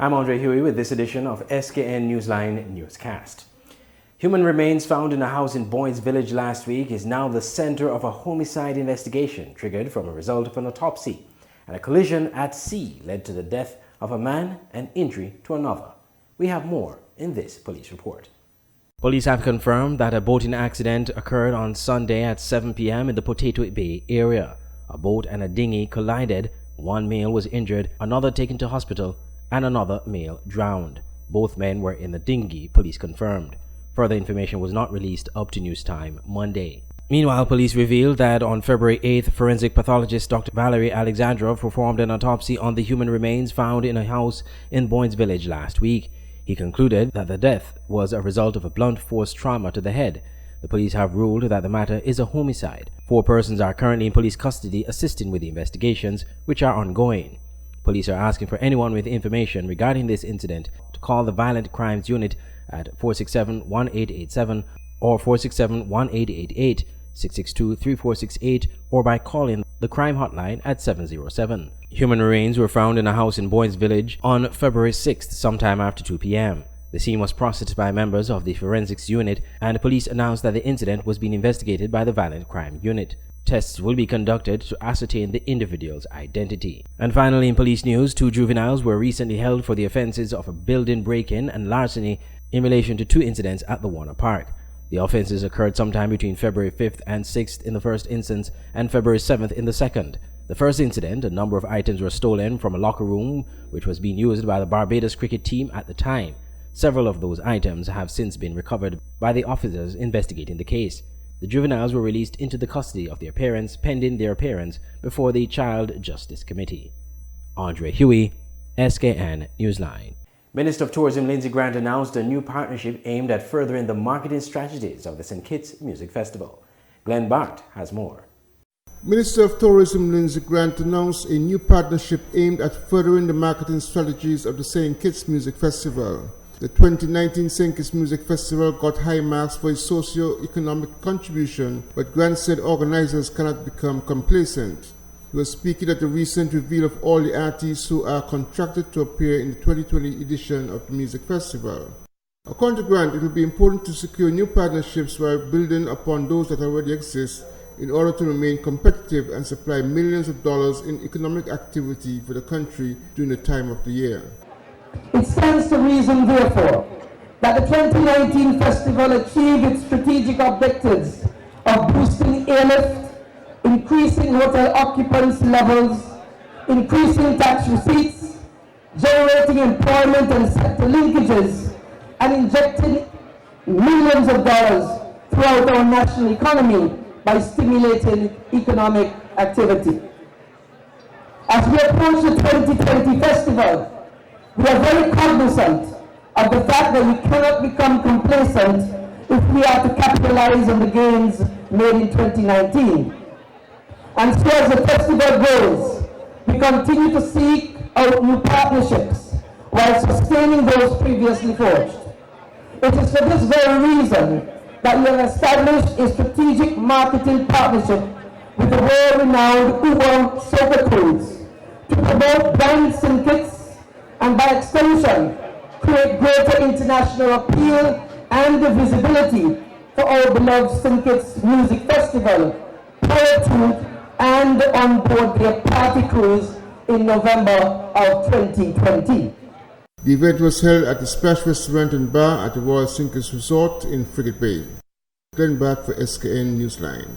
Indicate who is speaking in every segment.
Speaker 1: I'm Andre Huey with this edition of Skn Newsline Newscast. Human remains found in a house in Boynes Village last week is now the center of a homicide investigation triggered from a result of an autopsy. And a collision at sea led to the death of a man and injury to another. We have more in this police report. Police have confirmed that a boating accident occurred on Sunday at 7 p.m. in the Potato Bay area. A boat and a dinghy collided. One male was injured, another taken to hospital, and another male drowned. Both men were in the dinghy, police confirmed. Further information was not released up to news time Monday. Meanwhile, police revealed that on February 8th, forensic pathologist Dr. Valerie Alexandrov performed an autopsy on the human remains found in a house in Boynes Village last week. He concluded that the death was a result of a blunt force trauma to the head. The police have ruled that the matter is a homicide. 4 persons are currently in police custody assisting with the investigations, which are ongoing. Police are asking for anyone with information regarding this incident to call the Violent Crimes Unit at 467-1887 or 467-1888, 662-3468, or by calling the crime hotline at 707. Human remains were found in a house in Boynes Village on February 6th, sometime after 2 p.m. The scene was processed by members of the forensics unit, and police announced that the incident was being investigated by the Violent Crime Unit. Tests will be conducted to ascertain the individual's identity. And finally, in police news, 2 juveniles were recently held for the offenses of a building break-in and larceny in relation to 2 incidents at the Warner Park. The offenses occurred sometime between February 5th and 6th in the first instance and February 7th in the second. The first incident, a number of items were stolen from a locker room which was being used by the Barbados cricket team at the time. Several of those items have since been recovered by the officers investigating the case. The juveniles were released into the custody of their parents pending their appearance before the Child Justice Committee. Andre Huey, Skn Newsline. Minister of Tourism Lindsay Grant announced a new partnership aimed at furthering the marketing strategies of the St. Kitts Music Festival. Glenn Bart has more.
Speaker 2: Minister of Tourism Lindsay Grant announced a new partnership aimed at furthering the marketing strategies of the St. Kitts Music Festival. The 2019 St. Kitts Music Festival got high marks for its socio-economic contribution, but Grant said organizers cannot become complacent. He was speaking at the recent reveal of all the artists who are contracted to appear in the 2020 edition of the music festival. According to Grant, it will be important to secure new partnerships while building upon those that already exist in order to remain competitive and supply millions of dollars in economic activity for the country during the time of the year.
Speaker 3: It stands to reason, therefore, that the 2019 festival achieved its strategic objectives of boosting airlift, increasing hotel occupancy levels, increasing tax receipts, generating employment and sector linkages, and injecting millions of dollars throughout our national economy by stimulating economic activity. As we approach the 2020 festival, we are very cognizant of the fact that we cannot become complacent if we are to capitalize on the gains made in 2019. And so as the festival grows, we continue to seek out new partnerships while sustaining those previously forged. It is for this very reason that we have established a strategic marketing partnership with the world-renowned Uber Soca Cruise to promote brand St. Kitts and by extension create greater international appeal and visibility for our beloved St. Kitts Music Festival prior to and on board their party cruise in November of 2020.
Speaker 2: The event was held at the Splash Restaurant and Bar at the Royal St. Kitts Resort in Frigate Bay. Glenn Bart for Skn Newsline.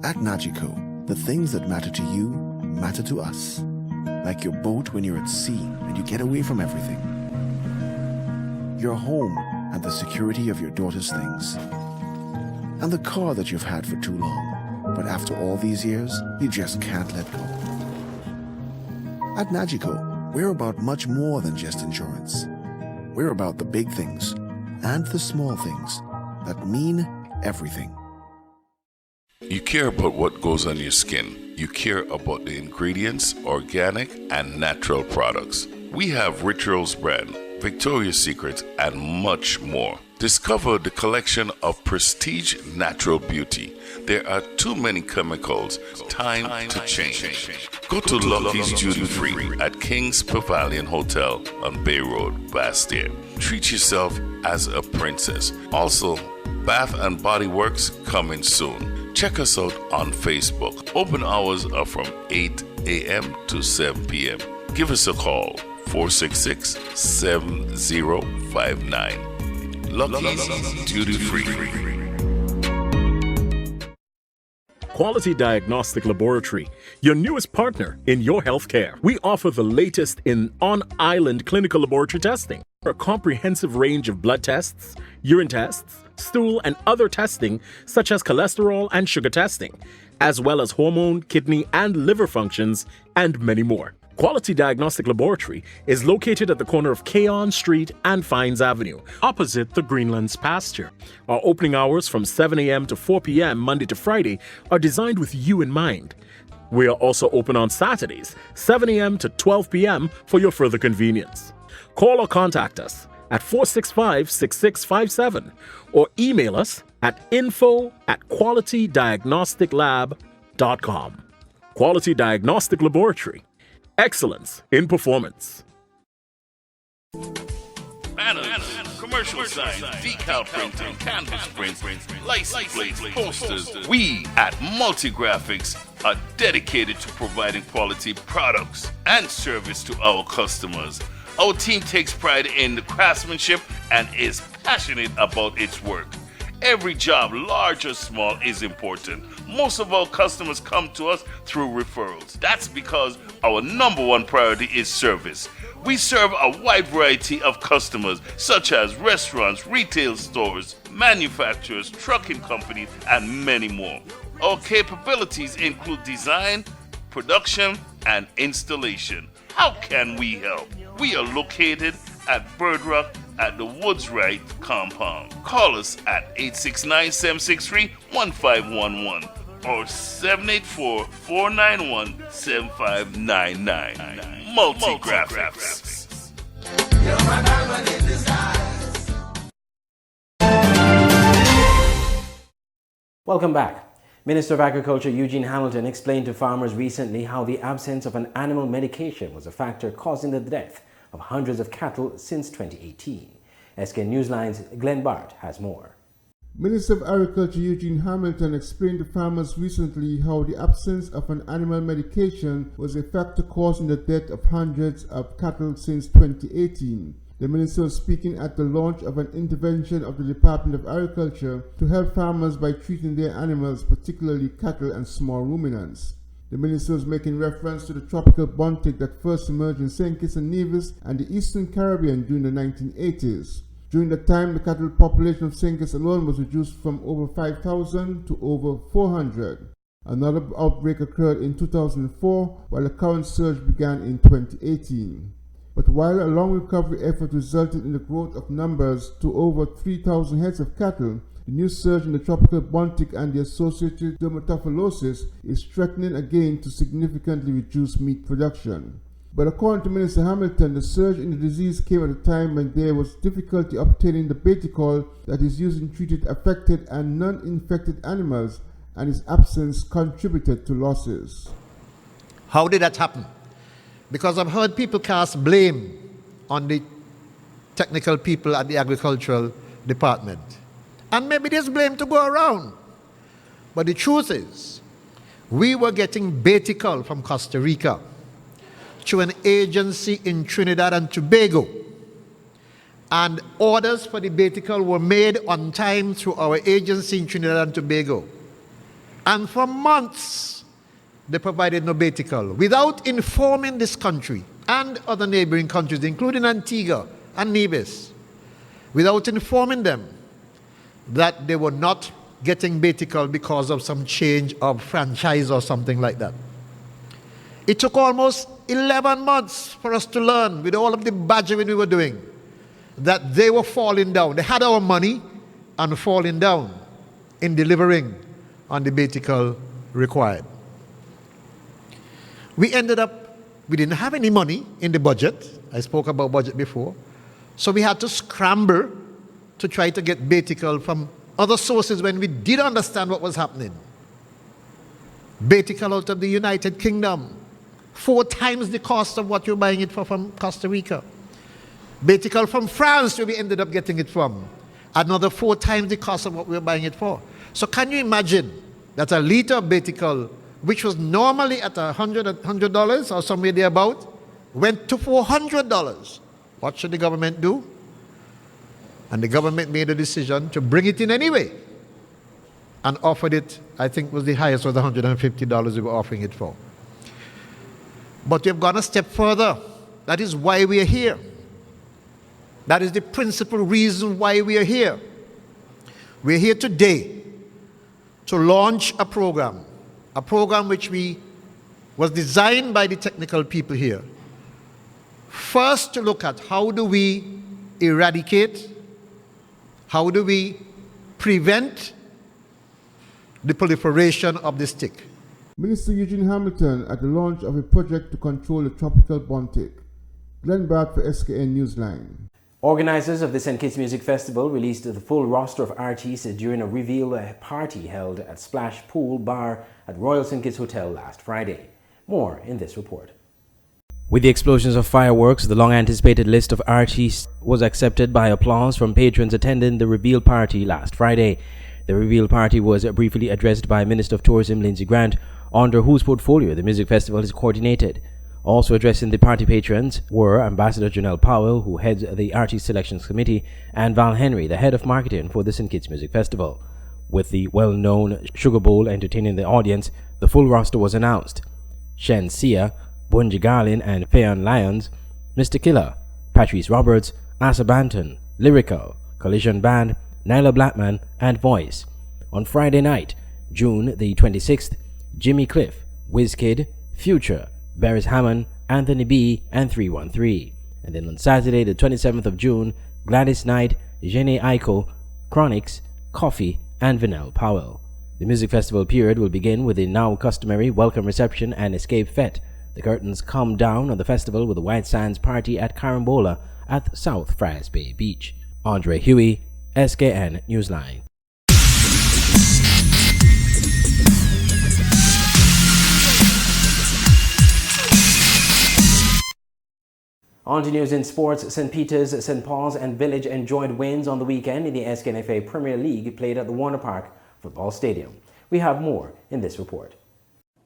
Speaker 4: At Nagico, the things that matter to you matter to us. Like your boat when you're at sea and you get away from everything. Your home and the security of your daughter's things. And the car that you've had for too long, but after all these years, you just can't let go. At Nagico, we're about much more than just insurance. We're about the big things and the small things that mean everything.
Speaker 5: You care about what goes on your skin. You care about the ingredients, organic and natural products. We have Rituals brand, Victoria's Secret, and much more. Discover the collection of prestige natural beauty. There are too many chemicals. Time to change. Go to Lucky's Duty Free at King's Pavilion Hotel on Bay Road, Bastia. Treat yourself as a princess. Also, Bath and Body Works coming soon. Check us out on Facebook. Open hours are from 8 a.m. to 7 p.m. Give us a call, 466-7059. Lucky's Duty Free.
Speaker 6: Quality Diagnostic Laboratory, your newest partner in your healthcare. We offer the latest in on-island clinical laboratory testing, a comprehensive range of blood tests, urine tests, stool and other testing such as cholesterol and sugar testing, as well as hormone, kidney and liver functions, and many more. Quality Diagnostic Laboratory is located at the corner of Keon Street and Fines Avenue, opposite the Greenlands pasture. Our opening hours from 7 a.m. to 4 p.m. Monday to Friday are designed with you in mind. We are also open on Saturdays, 7 a.m. to 12 p.m. for your further convenience. Call or contact us at 465-6657 or email us at info@qualitydiagnosticlab.com. Quality Diagnostic Laboratory. Excellence in performance.
Speaker 5: Banners, commercial signs, decal printing, canvas prints, license plates, posters. We at Multigraphics are dedicated to providing quality products and service to our customers. Our team takes pride in the craftsmanship and is passionate about its work. Every job, large or small, is important. Most of our customers come to us through referrals. That's because our number one priority is service. We serve a wide variety of customers, such as restaurants, retail stores, manufacturers, trucking companies, and many more. Our capabilities include design, production, and installation. How can we help? We are located at Bird Rock at the Woods Right compound. Call us at 869-763-1511 or 784-491-7599. Multigraphics.
Speaker 1: Welcome back. Minister of Agriculture Eugene Hamilton explained to farmers recently how the absence of an animal medication was a factor causing the death of hundreds of cattle since 2018. Skn Newsline's Glenn Bart has more.
Speaker 2: Minister of Agriculture Eugene Hamilton explained to farmers recently how the absence of an animal medication was a factor causing the death of hundreds of cattle since 2018. The minister was speaking at the launch of an intervention of the Department of Agriculture to help farmers by treating their animals, particularly cattle and small ruminants. The minister was making reference to the tropical bunting that first emerged in St. Kitts and Nevis and the Eastern Caribbean during the 1980s. During that time, the cattle population of St. Kitts alone was reduced from over 5,000 to over 400. Another outbreak occurred in 2004, while the current surge began in 2018. But while a long recovery effort resulted in the growth of numbers to over 3,000 heads of cattle, the new surge in the tropical bunting and the associated dermatophilosis is threatening again to significantly reduce meat production. But according to Minister Hamilton, the surge in the disease came at a time when there was difficulty obtaining the Beticol that is used in treated affected and non-infected animals, and its absence contributed to losses.
Speaker 7: How did that happen? Because I've heard people cast blame on the technical people at the agricultural department. And maybe there's blame to go around. But the truth is, we were getting Beticol from Costa Rica through an agency in Trinidad and Tobago. And orders for the Beticol were made on time through our agency in Trinidad and Tobago. And for months, they provided no Beticol without informing this country and other neighboring countries, including Antigua and Nevis, without informing them that they were not getting Beticol because of some change of franchise or something like that. It took almost 11 months for us to learn, with all of the badgering we were doing, that they were falling down. They had our money and falling down in delivering on the Beticol required. We ended up, we didn't have any money in the budget. I spoke about budget before. So we had to scramble to try to get Betical from other sources when we did understand what was happening. Betical out of the United Kingdom, 4 times the cost of what you're buying it for from Costa Rica. Betical from France, where we ended up getting it from, another 4 times the cost of what we were buying it for. So can you imagine that a liter of Betical, which was normally at $100 or somewhere thereabout, went to $400? What should the government do? And the government made a decision to bring it in anyway and offered it, I think was the highest, was $150 we were offering it for. But we've gone a step further. That is why we are here. That is the principal reason why we are here. We're here today to launch a program which was designed by the technical people here. First, to look at how do we eradicate, how do we prevent the proliferation of the stick.
Speaker 2: Minister Eugene Hamilton at the launch of a project to control the tropical bontic. Glenn Bart for Skn Newsline.
Speaker 1: Organizers of the St. Kitts Music Festival released the full roster of artists during a reveal party held at Splash Pool Bar at Royal St. Kitts Hotel last Friday. More in this report. With the explosions of fireworks, the long-anticipated list of artists was accepted by applause from patrons attending the reveal party last Friday. The reveal party was briefly addressed by Minister of Tourism Lindsay Grant, under whose portfolio the music festival is coordinated. Also addressing the party patrons were Ambassador Janelle Powell, who heads the Artist Selections Committee, and Val Henry, the head of marketing for the St. Kitts Music Festival. With the well-known Sugar Bowl entertaining the audience, the full roster was announced. Shen Sia, Bunji Garlin and Fayon Lyons, Mr. Killer, Patrice Roberts, Asa Banton, Lyrical, Collision Band, Nyla Blackman, and Voice. On Friday night, June the 26th, Jimmy Cliff, Wizkid, Future, Barris Hammond, Anthony B, and 313. And then on Saturday, the 27th of June, Gladys Knight, Jenny Aiko, Chronix, Coffee, and Vanell Powell. The music festival period will begin with the now customary welcome reception and escape fete. The curtains come down on the festival with a White Sands party at Carambola at South Fries Bay Beach. Andre Huey, Skn Newsline. On to news in sports. St. Peter's, St. Paul's and Village enjoyed wins on the weekend in the SKNFA Premier League played at the Warner Park Football Stadium. We have more in this report.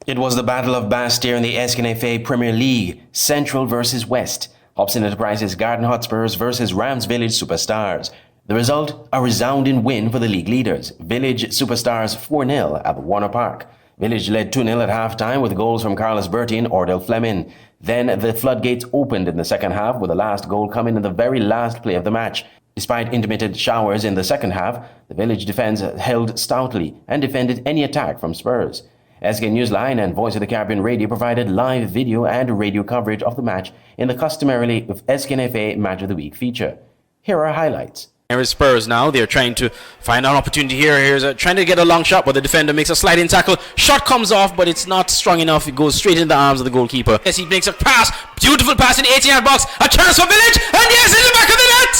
Speaker 1: It was the Battle of Bastia in the SKNFA Premier League, Central versus West. Hobson Enterprises Garden Hotspurs versus Rams Village Superstars. The result, a resounding win for the league leaders. Village Superstars 4-0 at the Warner Park. Village led 2-0 at halftime with goals from Carlos Bertie and Ordell Fleming. Then the floodgates opened in the second half with the last goal coming in the very last play of the match. Despite intermittent showers in the second half, the Village defense held stoutly and defended any attack from Spurs. Skn Newsline and Voice of the Caribbean Radio provided live video and radio coverage of the match in the customarily SKNFA Match of the Week feature. Here are highlights.
Speaker 8: Here is Spurs now. They're trying to find an opportunity here. Trying to get a long shot, but the defender makes a sliding tackle. Shot comes off, but it's not strong enough. It goes straight into the arms of the goalkeeper. Yes, he makes a pass. Beautiful pass in the 18-yard box. A chance for Village. And yes, in the back of the net.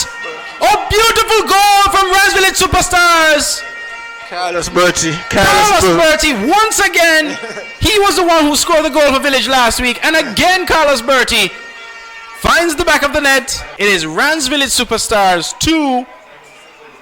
Speaker 8: A beautiful goal from Rams Village Superstars.
Speaker 9: Carlos Bertie.
Speaker 8: Once again, he was the one who scored the goal for Village last week. And again, Carlos Bertie finds the back of the net. It is Rams Village Superstars 2.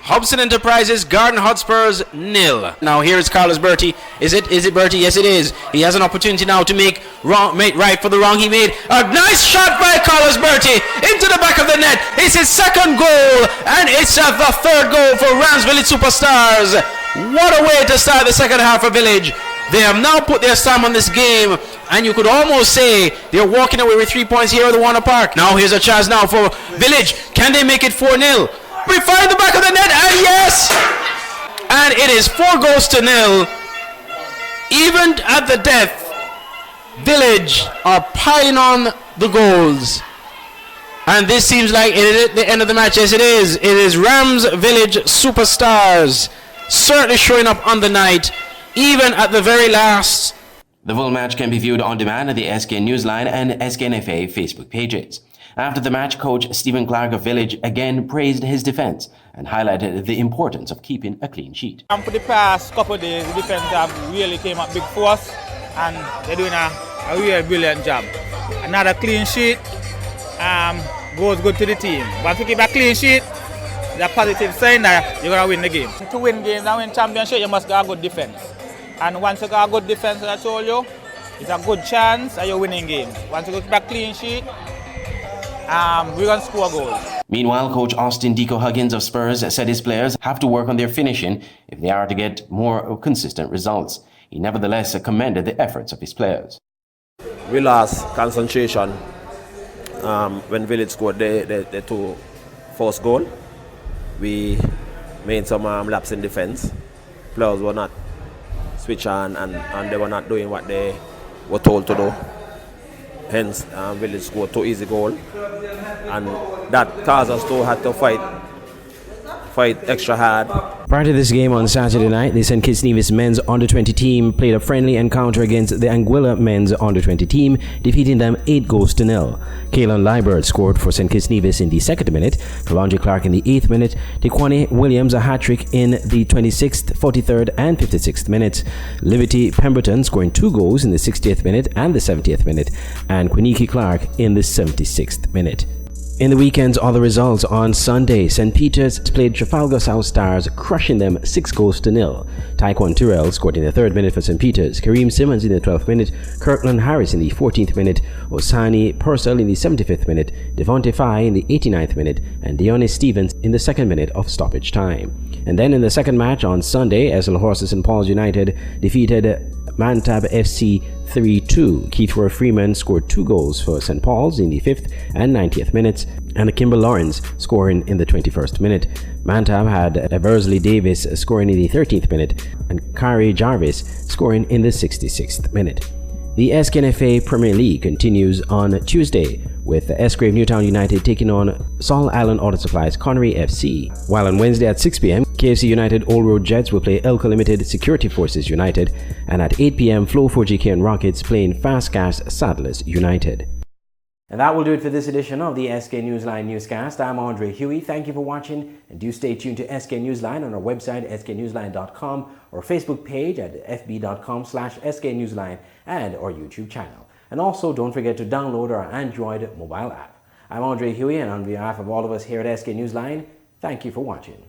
Speaker 8: Hobson Enterprises, Garden Hotspurs 0. Now here is Carlos Bertie. Is it Bertie? Yes, it is. He has an opportunity now to make right for the wrong he made. A nice shot by Carlos Bertie into the back of the net. It's his second goal, and it's the third goal for Rams Village Superstars. What a way to start the second half for Village. They have now put their stamp on this game, and you could almost say they're walking away with 3 points here at the Warner Park. Now here's a chance now for Village. Can they make it 4-0? We find the back of the net, and yes! And it is 4-0. Even at the death, Village are piling on the goals. And this seems like it is the end of the match. Yes, it is. It is Rams Village Superstars certainly showing up on the night, even at the very last.
Speaker 1: The full match can be viewed on demand at the Skn Newsline and SKNFA Facebook pages. After the match, coach Stephen Clark of Village again praised his defense and highlighted the importance of keeping a clean sheet.
Speaker 10: For the past couple of days, the defense have really came up big for us, and they're doing a really brilliant job. Another clean sheet goes good to the team. But to keep a clean sheet, the positive sign that you're going to win the game. To win games and win championship, you must have a good defense. And once you got a good defense, as I told you, it's a good chance that you're winning games. Once you keep a clean sheet, we're going to score goals.
Speaker 1: Meanwhile, coach Austin Deco Huggins of Spurs said his players have to work on their finishing if they are to get more consistent results. He nevertheless commended the efforts of his players.
Speaker 11: We lost concentration when Village scored the two first goal. We made some laps in defense. Players were not switch on and they were not doing what they were told to do. Hence, Village scored 2 easy goals, and that caused us to have to fight extra hard.
Speaker 1: Prior to this game on Saturday night, the St. Kitts Nevis men's under-20 team played a friendly encounter against the Anguilla men's under-20 team, defeating them 8-0. Kaelan Liebert scored for St. Kitts Nevis in the 2nd minute, Kalonji Clark in the 8th minute, Dequani Williams a hat-trick in the 26th, 43rd and 56th minutes, Liberty Pemberton scoring 2 goals in the 60th minute and the 70th minute, and Quiniki Clark in the 76th minute. In the weekend's other results, on Sunday, St. Peter's played Trafalgar South Stars, crushing them 6-0. Taekwon Tyrrell scored in the 3rd minute for St. Peter's, Kareem Simmons in the 12th minute, Kirkland Harris in the 14th minute, Osani Purcell in the 75th minute, Devontae Fye in the 89th minute, and Deonis Stevens in the 2nd minute of stoppage time. And then in the second match on Sunday, SL Horses St. Paul's United defeated Mantab FC 3-2. Keithworth Freeman scored 2 goals for St. Paul's in the 5th and 90th minutes, and Kimber Lawrence scoring in the 21st minute. Mantab had Eversley Davis scoring in the 13th minute, and Kari Jarvis scoring in the 66th minute. The SKNFA Premier League continues on Tuesday, with Esgrave Newtown United taking on Sol Island Auto Supply's Connery FC, while on Wednesday at 6 p.m, KFC United Old Road Jets will play Elko Limited Security Forces United, and at 8 p.m, Flow 4GK and Rockets playing Fast Gas Saddlers United. And that will do it for this edition of the Skn Newsline Newscast. I'm Andre Huey. Thank you for watching, and do stay tuned to Skn Newsline on our website, sknewsline.com, or Facebook page at fb.com/sknewsline, and our YouTube channel. And also, don't forget to download our Android mobile app. I'm Andre Huey, and on behalf of all of us here at Skn Newsline, thank you for watching.